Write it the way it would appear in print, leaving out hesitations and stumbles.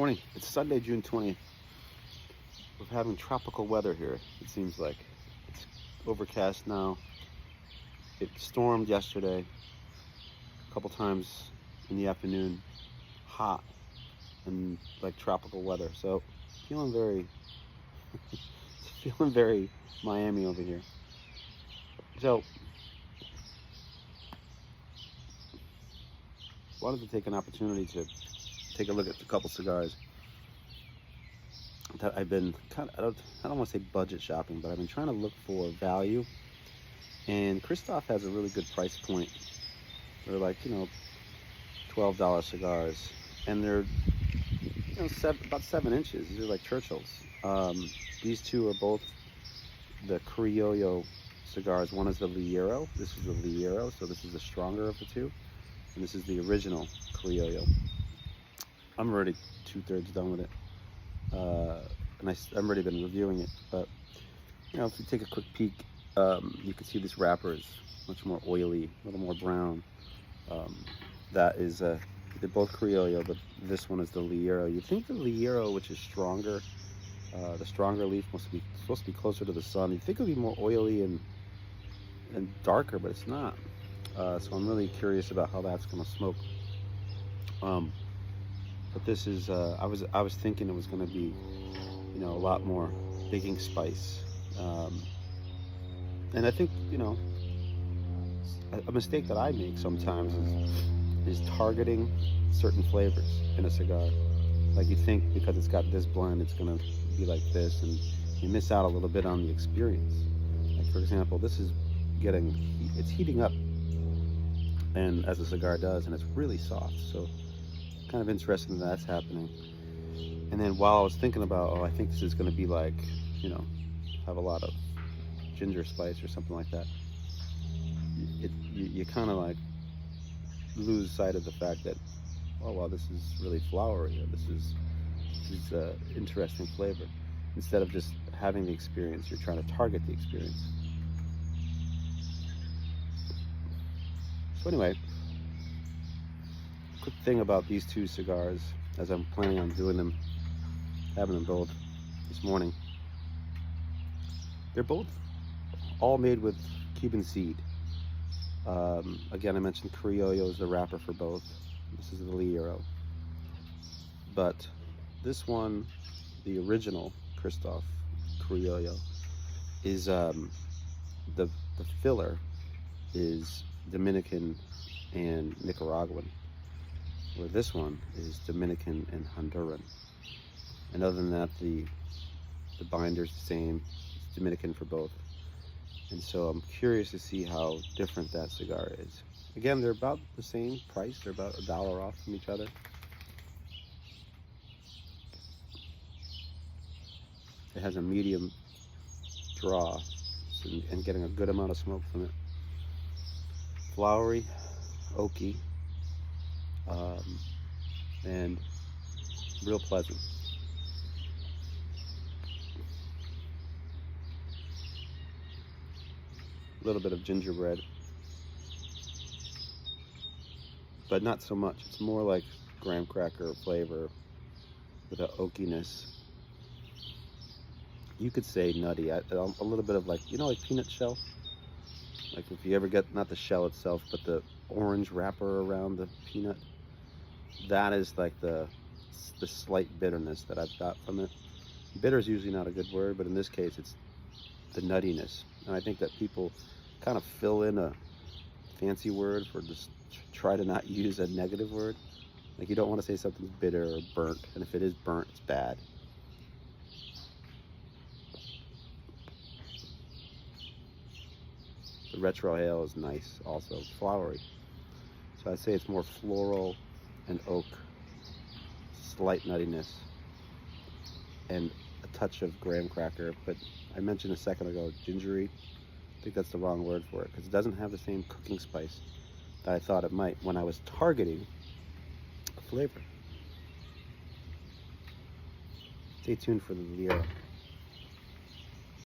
Morning. It's Sunday, June 20th. We're having tropical weather here, it seems like. It's overcast now. It stormed yesterday a couple times in the afternoon. Hot and like tropical weather. So feeling very feeling very Miami over here. So wanted to take an opportunity to take a look at a couple cigars that I've been I don't want to say budget shopping, but I've been trying to look for value. And Kristoff has a really good price point. They're like, $12 cigars, and they're about 7 inches. These are like Churchills. These two are both the Criollo cigars. One is the Ligero. This is the Ligero, so this is the stronger of the two, and this is the original Criollo. I'm already 2/3 done with it, and I've already been reviewing it. But if you take a quick peek, you can see this wrapper is much more oily, a little more brown. That is, they're both Criollo, but this one is the Ligero. You think the Ligero, which is stronger, the stronger leaf supposed to be closer to the sun. You'd think it would be more oily and darker, but it's not. So I'm really curious about how that's going to smoke. But this is, I was thinking it was going to be, a lot more baking spice. And I think, a mistake that I make sometimes is targeting certain flavors in a cigar. Like, you think because it's got this blend, it's going to be like this, and you miss out a little bit on the experience. Like, for example, this is it's heating up, and as a cigar does, and it's really soft. So kind of interesting that's happening. And then while I was thinking about, I think this is going to be like, have a lot of ginger spice or something like that, you kind of like lose sight of the fact that, this is really flowery, or this is interesting flavor. Instead of just having the experience, you're trying to target the experience. So anyway, quick thing about these two cigars, as I'm planning on doing them, having them both this morning. They're both all made with Cuban seed. Again, I mentioned Criollo is the wrapper for both. This is the Ligero. But this one, the original Kristoff Original Criollo, is the filler is Dominican and Nicaraguan, where this one is Dominican and Honduran. And other than that, the binder's the same. It's Dominican for both. And so I'm curious to see how different that cigar is. Again, they're about the same price. They're about $1 off from each other. It has a medium draw, and getting a good amount of smoke from it. Flowery, oaky, and real pleasant. A little bit of gingerbread, but not so much. It's more like graham cracker flavor with an oakiness. You could say nutty. A little bit of like peanut shell. Like if you ever get, not the shell itself, but the orange wrapper around the peanut. That is like the slight bitterness that I've got from it. Bitter is usually not a good word, but in this case, it's the nuttiness. And I think that people kind of fill in a fancy word for just try to not use a negative word. Like, you don't want to say something's bitter or burnt, and if it is burnt, it's bad. The retrohale is nice, also flowery. So I'd say it's more floral and oak, slight nuttiness, and a touch of graham cracker. But I mentioned a second ago, gingery. I think that's the wrong word for it, because it doesn't have the same cooking spice that I thought it might when I was targeting a flavor. Stay tuned for the Ligero.